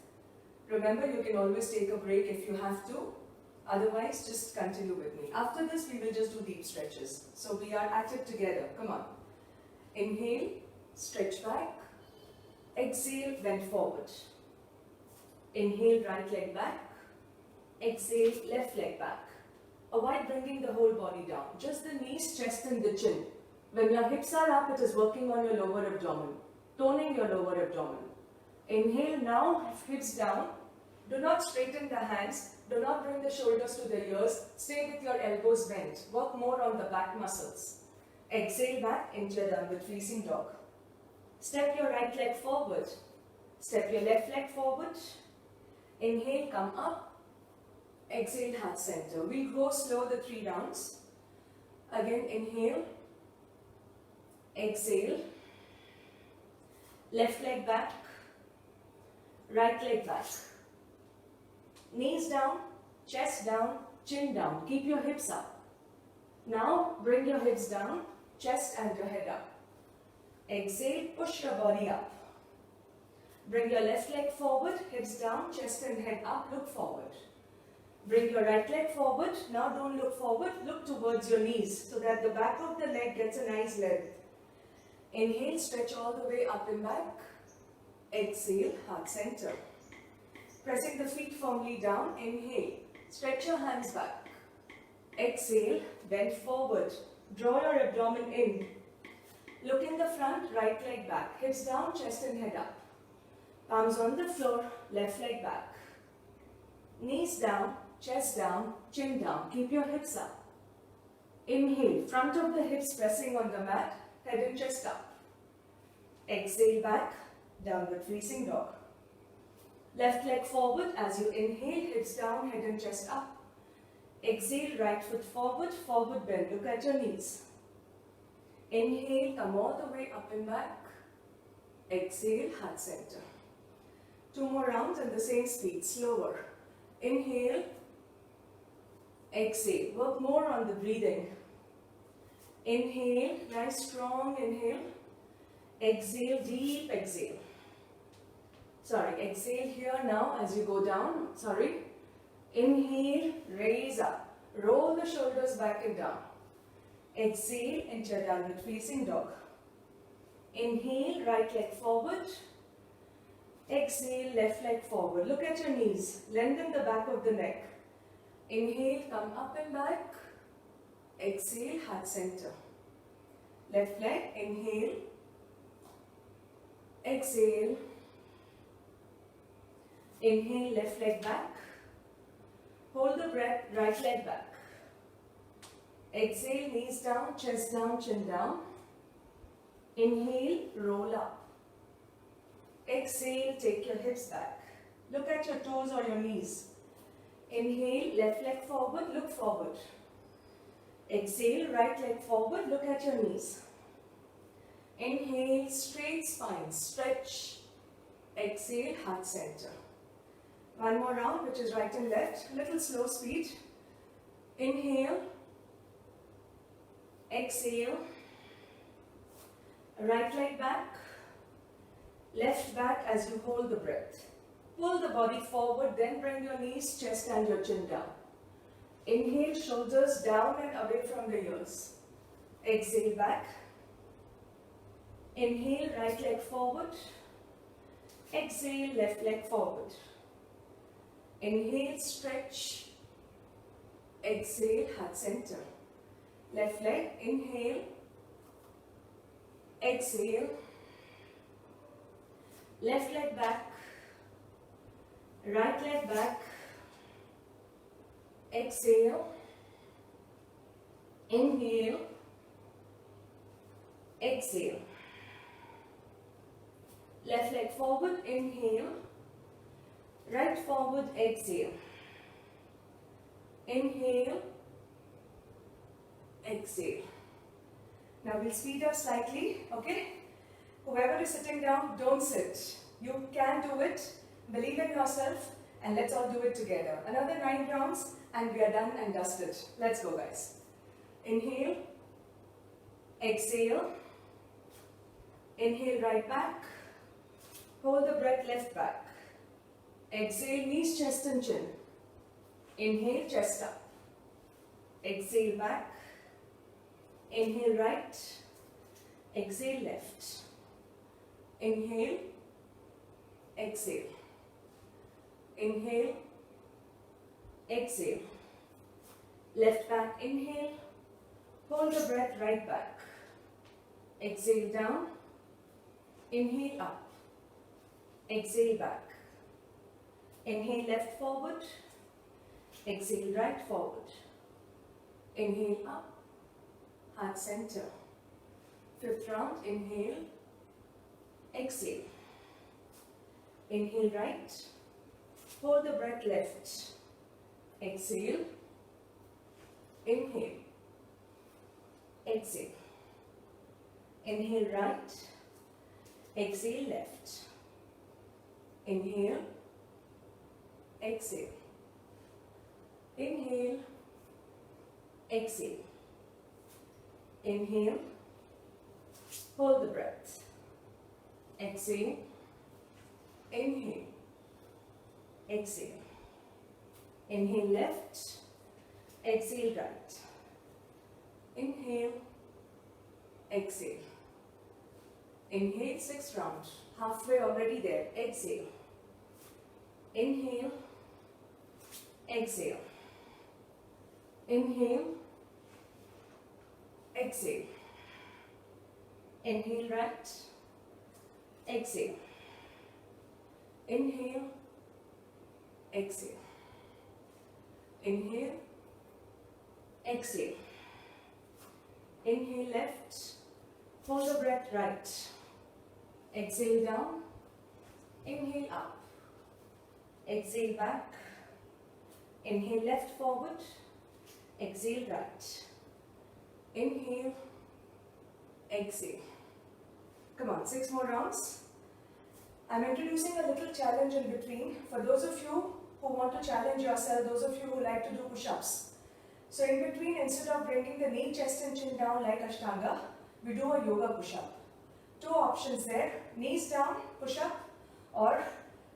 Remember, you can always take a break if you have to. Otherwise, just continue with me. After this, we will just do deep stretches. So we are at it together. Come on. Inhale, stretch back. Exhale, bend forward. Inhale, right leg back. Exhale, left leg back. Avoid bringing the whole body down. Just the knees, chest and the chin. When your hips are up, it is working on your lower abdomen. Toning your lower abdomen. Inhale now, hips down. Do not straighten the hands. Do not bring the shoulders to the ears. Stay with your elbows bent. Work more on the back muscles. Exhale back into downward facing dog. Step your right leg forward. Step your left leg forward. Inhale, come up. Exhale, heart center. We'll go slow the 3 rounds. Again, inhale. Exhale. Left leg back. Right leg back. Knees down, chest down, chin down. Keep your hips up. Now, bring your hips down, chest and your head up. Exhale, push your body up. Bring your left leg forward, hips down, chest and head up, look forward. Bring your right leg forward. Now don't look forward, look towards your knees so that the back of the leg gets a nice length. Inhale, stretch all the way up and back. Exhale, heart center. Pressing the feet firmly down, inhale. Stretch your hands back. Exhale, bend forward. Draw your abdomen in. Look in the front, right leg back. Hips down, chest and head up. Palms on the floor, left leg back. Knees down, chest down, chin down. Keep your hips up. Inhale, front of the hips pressing on the mat, head and chest up. Exhale back, downward facing dog. Left leg forward as you inhale, hips down, head and chest up. Exhale, right foot forward, forward bend. Look at your knees. Inhale, come all the way up and back. Exhale, heart center. 2 more rounds at the same speed, slower. Inhale, exhale. Work more on the breathing. Inhale, nice strong inhale. Exhale, deep exhale. Exhale here now as you go down. Inhale, raise up. Roll the shoulders back and down. Exhale into downward facing dog. Inhale, right leg forward. Exhale, left leg forward. Look at your knees. Lengthen the back of the neck. Inhale, come up and back. Exhale, heart center. Left leg, inhale. Exhale. Inhale, left leg back. Hold the breath, right leg back. Exhale, knees down, chest down, chin down. Inhale, roll up. Exhale, take your hips back. Look at your toes or your knees. Inhale, left leg forward, look forward. Exhale, right leg forward, look at your knees. Inhale, straight spine, stretch. Exhale, heart center. 1 more round, which is right and left, little slow speed. Inhale, exhale, right leg back, left back as you hold the breath. Pull the body forward, then bring your knees, chest and your chin down. Inhale, shoulders down and away from the ears. Exhale back. Inhale, right leg forward. Exhale, left leg forward. Inhale, stretch. Exhale, heart center. Left leg, inhale. Exhale. Left leg back. Right leg back. Exhale. Inhale. Exhale. Left leg forward, inhale. Right forward, exhale. Inhale. Exhale. Now we'll speed up slightly, okay? Whoever is sitting down, don't sit. You can do it. Believe in yourself and let's all do it together. Another 9 rounds and we are done and dusted. Let's go, guys. Inhale. Exhale. Inhale, right back. Hold the breath, left back. Exhale, knees, chest and chin. Inhale, chest up. Exhale, back. Inhale, right. Exhale, left. Inhale, exhale. Inhale, exhale. Left back, inhale. Hold the breath, right back. Exhale, down. Inhale, up. Exhale, back. Inhale, left forward. Exhale, right forward. Inhale, up. Heart center. Fifth round, inhale. Exhale. Inhale, right. Hold the breath, left. Exhale. Inhale. Exhale. Inhale, right. Exhale, left. Inhale. Exhale. Inhale. Exhale. Inhale. Hold the breath. Exhale. Inhale. Exhale. Inhale, left. Exhale, right. Inhale. Exhale. Inhale, sixth round. Halfway already there. Exhale. Inhale. Exhale. Inhale. Exhale. Inhale, right. Exhale. Inhale. Exhale. Inhale. Exhale. Inhale, left. Hold the breath, right. Exhale, down. Inhale, up. Exhale, back. Inhale, left forward. Exhale, right. Inhale. Exhale. Come on, 6 more rounds. I'm introducing a little challenge in between for those of you who want to challenge yourself, those of you who like to do push-ups. So in between, instead of bringing the knee, chest and chin down like Ashtanga, we do a yoga push-up. 2 options there, knees down, push-up, or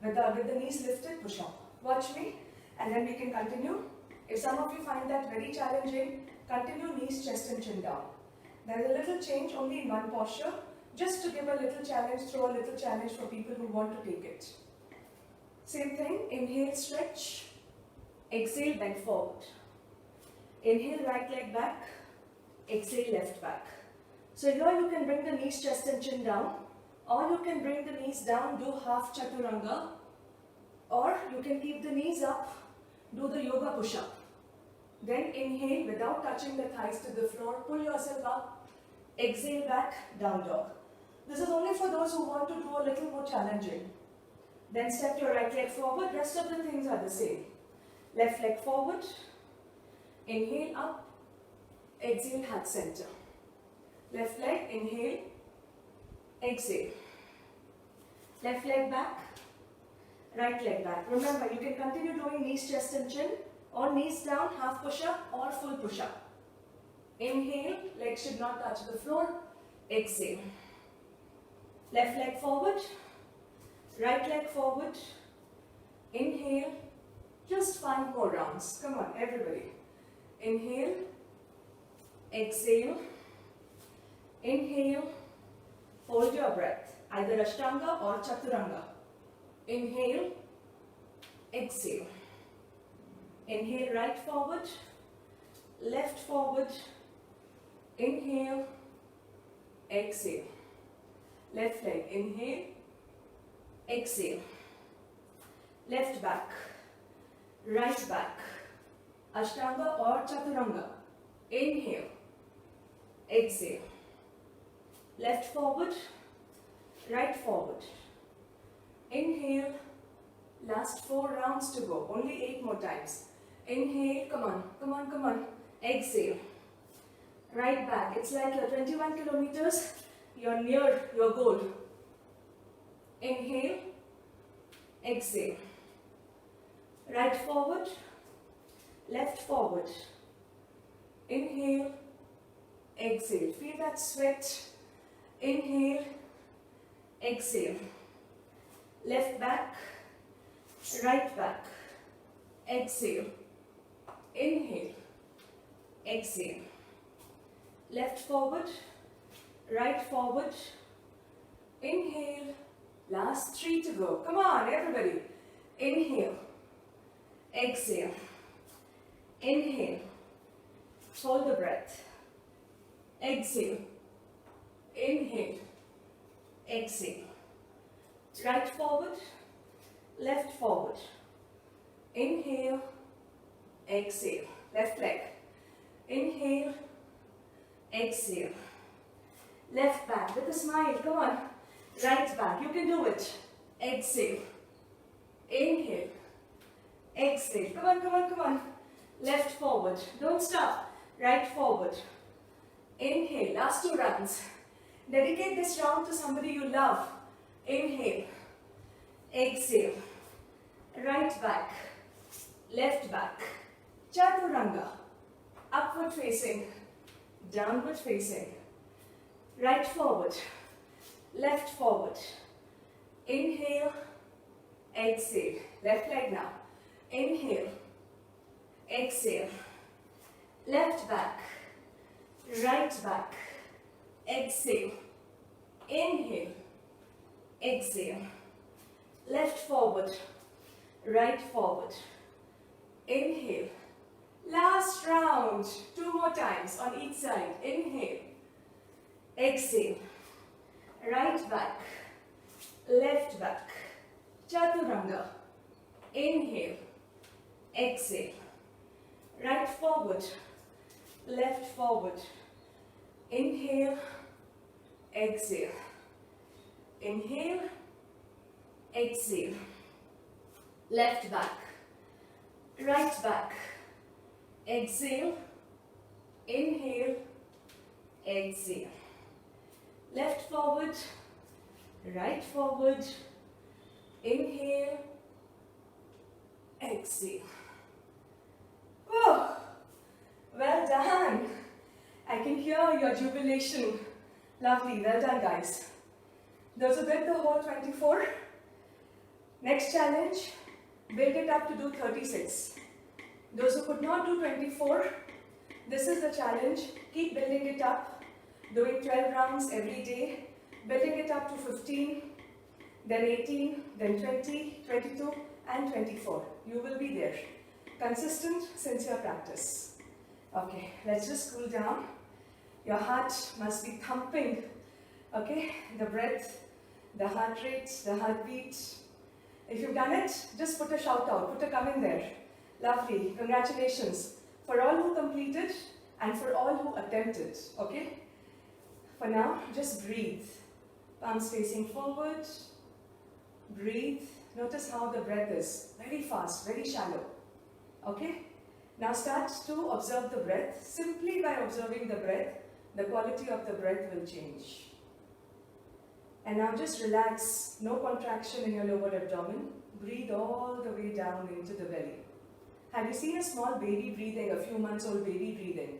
with the knees lifted, push-up. Watch me and then we can continue. If some of you find that very challenging, continue knees, chest and chin down. There is a little change only in one posture, just to give a little challenge, throw a little challenge for people who want to take it. Same thing, inhale, stretch, exhale, bend forward. Inhale, right leg back, exhale, left back. So here you can bring the knees, chest and chin down, or you can bring the knees down, do half chaturanga, or you can keep the knees up, do the yoga push-up. Then inhale without touching the thighs to the floor, pull yourself up, exhale back, down dog. This is only for those who want to do a little more challenging. Then step your right leg forward, rest of the things are the same. Left leg forward, inhale up, exhale heart center. Left leg, inhale, exhale. Left leg back, right leg back. Remember, you can continue doing knees, chest and chin, or knees down, half push-up or full push-up. Inhale, legs should not touch the floor, exhale. Left leg forward, right leg forward, inhale, just 5 more rounds. Come on, everybody. Inhale, exhale, inhale, hold your breath, either Ashtanga or Chaturanga. Inhale, exhale. Inhale, right forward, left forward, inhale, exhale. Left leg, inhale, exhale. Left back, right back, Ashtanga or Chaturanga. Inhale, exhale. Left forward, right forward. Inhale, last 4 rounds to go, only 8 more times. Inhale, come on, come on, come on. Exhale. Right back, it's like you're 21 kilometers, you're near your goal. Inhale, exhale. Right forward, left forward. Inhale, exhale. Feel that sweat. Inhale, exhale. Left back, right back, exhale. Inhale, exhale. Left forward, right forward, inhale. Last 3 to go. Come on, everybody. Inhale, exhale, inhale. Hold the breath. Exhale, inhale, exhale. Right forward, left forward. Inhale, exhale. Left leg. Inhale, exhale. Left back with a smile. Come on. Right back. You can do it. Exhale. Inhale. Exhale. Come on, come on, come on. Left forward. Don't stop. Right forward. Inhale. Last 2 rounds. Dedicate this round to somebody you love. Inhale. Exhale. Right back. Left back. Chaturanga. Upward facing. Downward facing. Right forward. Left forward. Inhale. Exhale. Left leg now. Inhale. Exhale. Left back. Right back. Exhale. Inhale. Exhale. Left forward. Right forward. Inhale. Last round. 2 more times on each side. Inhale. Exhale. Right back. Left back. Chaturanga. Inhale. Exhale. Right forward. Left forward. Inhale. Exhale. Inhale. Exhale. Left back. Right back. Exhale. Inhale. Exhale. Left forward. Right forward. Inhale. Exhale. Oh, well done. I can hear your jubilation. Lovely. Well done, guys. Those who did the whole 24. Next challenge, build it up to do 36. Those who could not do 24, this is the challenge. Keep building it up, doing 12 rounds every day, building it up to 15, then 18, then 20, 22 and 24. You will be there. Consistent, sincere practice. Okay, let's just cool down. Your heart must be thumping. Okay, the breath, the heart rate, the heartbeat. If you've done it, just put a shout out, put a comment there. Lovely, congratulations for all who completed and for all who attempted, okay? For now, just breathe. Palms facing forward, breathe. Notice how the breath is, very fast, very shallow, okay? Now start to observe the breath. Simply by observing the breath, the quality of the breath will change. And now just relax, no contraction in your lower abdomen. Breathe all the way down into the belly. Have you seen a small baby breathing, a few months old baby breathing?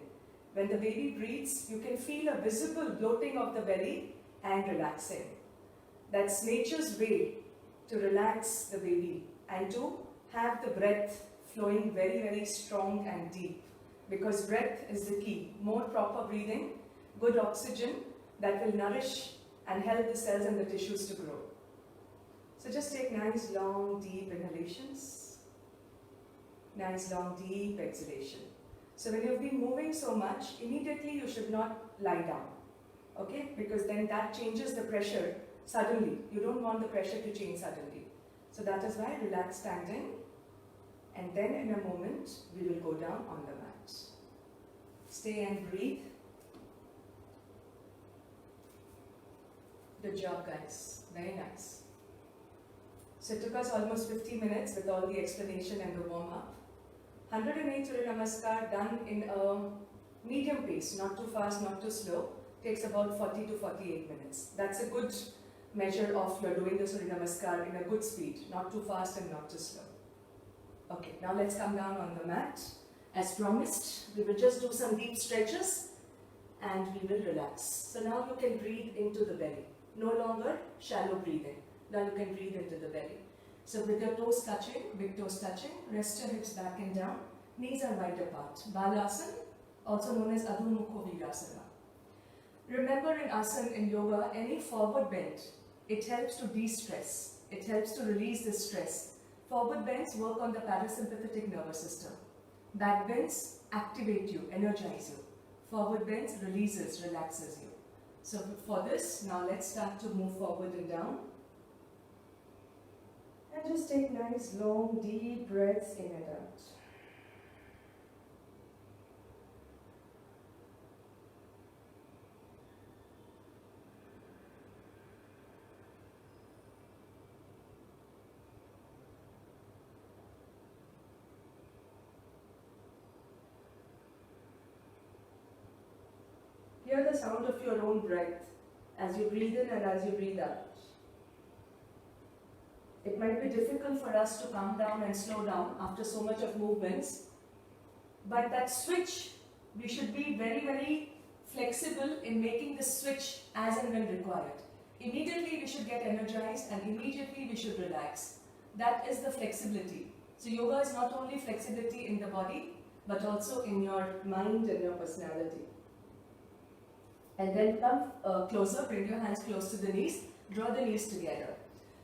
When the baby breathes, you can feel a visible bloating of the belly and relaxing. That's nature's way to relax the baby and to have the breath flowing very, very strong and deep. Because breath is the key. More proper breathing, good oxygen that will nourish and help the cells and the tissues to grow. So just take nice, long, deep inhalations. Nice, long, deep exhalation. So when you've been moving so much, immediately you should not lie down. Okay? Because then that changes the pressure suddenly. You don't want the pressure to change suddenly. So that is why relax standing. And then in a moment, we will go down on the mat. Stay and breathe. Good job, guys. Very nice. So it took us almost 50 minutes with all the explanation and the warm-up. 108 Surya Namaskar done in a medium pace, not too fast, not too slow. Takes about 40 to 48 minutes. That's a good measure of you're doing the Surya Namaskar in a good speed, not too fast and not too slow. Okay, now let's come down on the mat. As promised, we will just do some deep stretches and we will relax. So now you can breathe into the belly. No longer shallow breathing. Now you can breathe into the belly. So with your toes touching, big toes touching, rest your hips back and down. Knees are wide apart. Balasana, also known as Adho Mukha Virasana. Remember in asana in yoga, any forward bend, it helps to de-stress. It helps to release the stress. Forward bends work on the parasympathetic nervous system. Back bends activate you, energize you. Forward bends releases, relaxes you. So for this, now let's start to move forward and down. And just take nice long deep breaths in and out. Hear the sound of your own breath as you breathe in and as you breathe out. It might be difficult for us to calm down and slow down after so much of movements, but that switch, we should be very, very flexible in making the switch as and when required. Immediately we should get energized and immediately we should relax. That is the flexibility. So yoga is not only flexibility in the body, but also in your mind and your personality. And then come closer, bring your hands close to the knees, draw the knees together.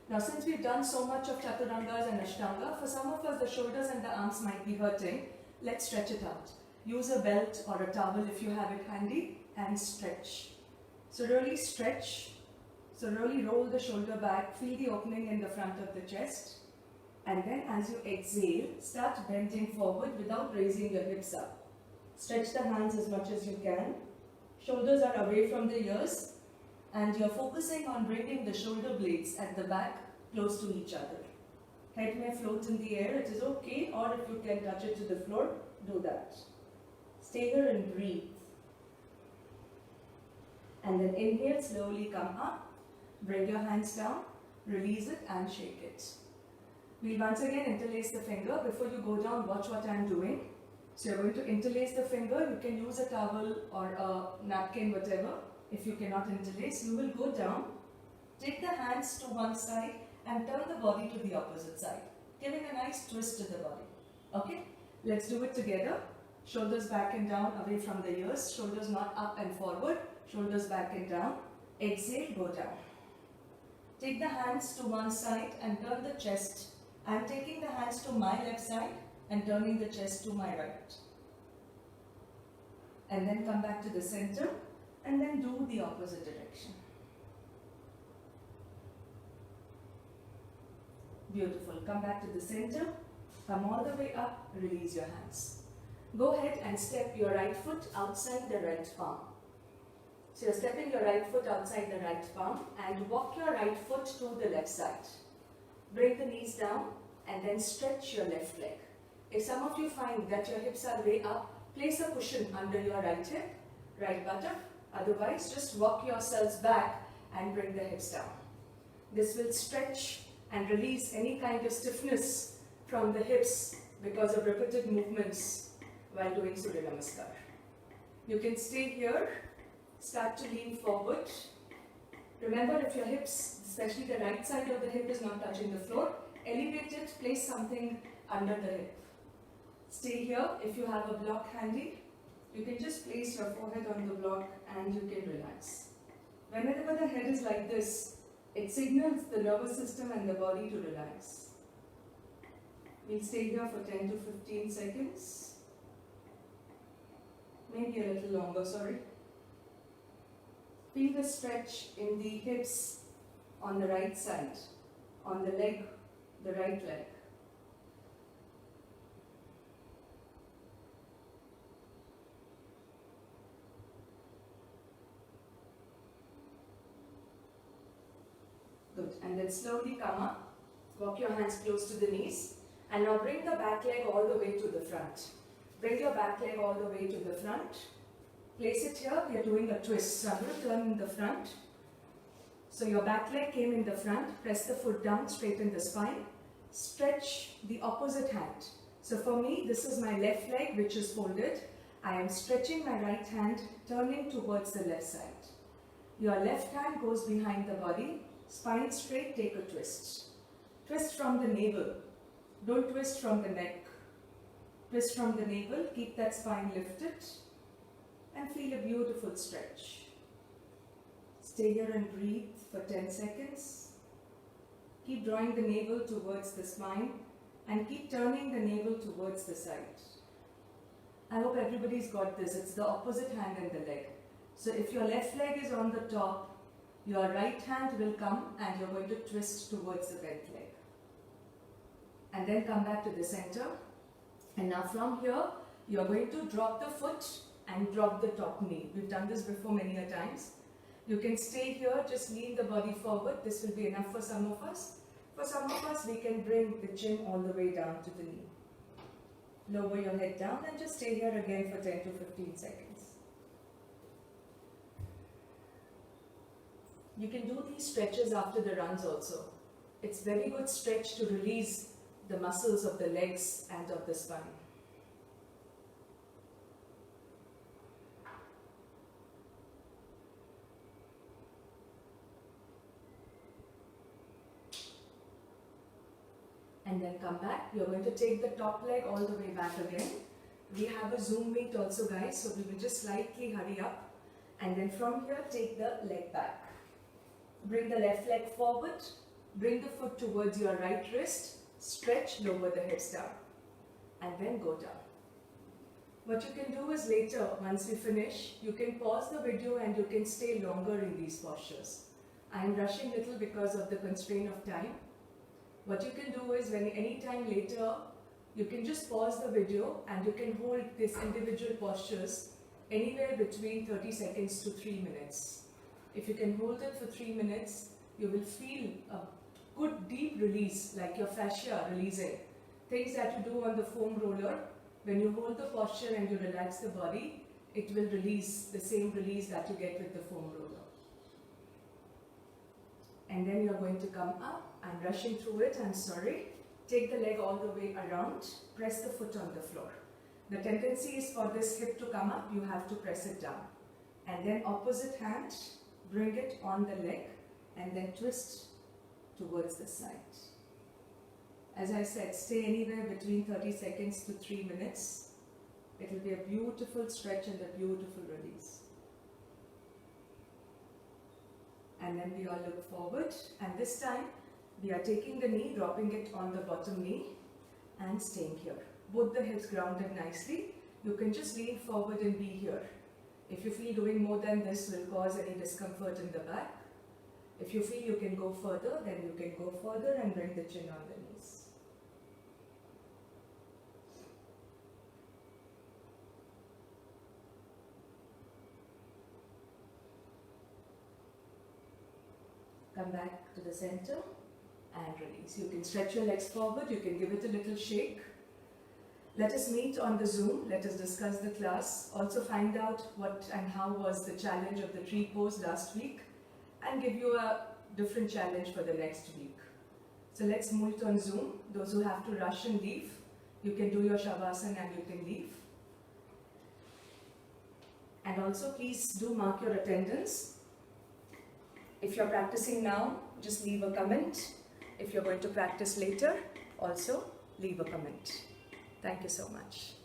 Now since we've done so much of Chaturangas and Ashtanga, for some of us the shoulders and the arms might be hurting. Let's stretch it out. Use a belt or a towel if you have it handy and stretch. So really stretch. So really roll the shoulder back, feel the opening in the front of the chest. And then as you exhale, start bending forward without raising your hips up. Stretch the hands as much as you can. Shoulders are away from the ears and you're focusing on bringing the shoulder blades at the back close to each other. Head may float in the air, it is okay, or if you can touch it to the floor, do that. Stay here and breathe. And then inhale, slowly come up, bring your hands down, release it and shake it. We'll once again interlace the finger. Before you go down, watch what I'm doing. So you're going to interlace the finger. You can use a towel or a napkin, whatever. If you cannot interlace, you will go down. Take the hands to one side and turn the body to the opposite side, giving a nice twist to the body. Okay? Let's do it together. Shoulders back and down, away from the ears. Shoulders not up and forward. Shoulders back and down. Exhale, go down. Take the hands to one side and turn the chest. I'm taking the hands to my left side and turning the chest to my right. And then come back to the center and then do the opposite direction. Beautiful. Come back to the center. Come all the way up. Release your hands. Go ahead and step your right foot outside the right palm. So you're stepping your right foot outside the right palm and walk your right foot to the left side. Bring the knees down and then stretch your left leg. If some of you find that your hips are way up, place a cushion under your right hip, right buttock. Otherwise, just walk yourselves back and bring the hips down. This will stretch and release any kind of stiffness from the hips because of repeated movements while doing Surya Namaskar. You can stay here, start to lean forward. Remember, if your hips, especially the right side of the hip, is not touching the floor, elevate it, place something under the hip. Stay here. If you have a block handy, you can just place your forehead on the block and you can relax. Whenever the head is like this, it signals the nervous system and the body to relax. We'll stay here for 10 to 15 seconds. Maybe a little longer, sorry. Feel the stretch in the hips on the right side, on the leg, the right leg. Good. And then slowly come up. Walk your hands close to the knees. And now bring the back leg all the way to the front. Bring your back leg all the way to the front. Place it here. We are doing a twist. So I'm going to turn in the front. So your back leg came in the front. Press the foot down, straighten the spine. Stretch the opposite hand. So for me, this is my left leg which is folded. I am stretching my right hand, turning towards the left side. Your left hand goes behind the body, spine straight, take a twist. Twist from the navel, don't twist from the neck. Twist from the navel, keep that spine lifted and feel a beautiful stretch. Stay here and breathe for 10 seconds. Keep drawing the navel towards the spine and keep turning the navel towards the side. I hope everybody's got this. It's the opposite hand and the leg. So if your left leg is on the top, your right hand will come and you're going to twist towards the bent leg. And then come back to the center. And now from here, you're going to drop the foot and drop the top knee. We've done this before many a times. You can stay here, just lean the body forward. This will be enough for some of us. For some of us, we can bring the chin all the way down to the knee. Lower your head down and just stay here again for 10 to 15 seconds. You can do these stretches after the runs also. It's very good stretch to release the muscles of the legs and of the spine. And then come back. You're going to take the top leg all the way back again. We have a Zoom meet also, guys, so we will just slightly hurry up. And then from here, take the leg back. Bring the left leg forward. Bring the foot towards your right wrist. Stretch, lower the hips down. And then go down. What you can do is later, once we finish, you can pause the video and you can stay longer in these postures. I am rushing a little because of the constraint of time. What you can do is any time later, you can just pause the video and you can hold these individual postures anywhere between 30 seconds to 3 minutes. If you can hold it for 3 minutes, you will feel a good deep release, like your fascia releasing. Things that you do on the foam roller, when you hold the posture and you relax the body, it will release the same release that you get with the foam roller. And then you're going to come up. I'm rushing through it, I'm sorry. Take the leg all the way around, press the foot on the floor. The tendency is for this hip to come up, you have to press it down. And then opposite hand, bring it on the leg and then twist towards the side. As I said, stay anywhere between 30 seconds to 3 minutes. It will be a beautiful stretch and a beautiful release. And then we all look forward, and this time we are taking the knee, dropping it on the bottom knee and staying here. Both the hips grounded nicely. You can just lean forward and be here. If you feel doing more than this will cause any discomfort in the back, if you feel you can go further, then you can go further and bring the chin on the knees. Come back to the center and release. You can stretch your legs forward, you can give it a little shake. Let us meet on the Zoom, let us discuss the class, also find out what and how was the challenge of the tree pose last week and give you a different challenge for the next week. So let's meet on Zoom. Those who have to rush and leave, you can do your Shavasana and you can leave. And also please do mark your attendance. If you're practicing now, just leave a comment. If you're going to practice later, also leave a comment. Thank you so much.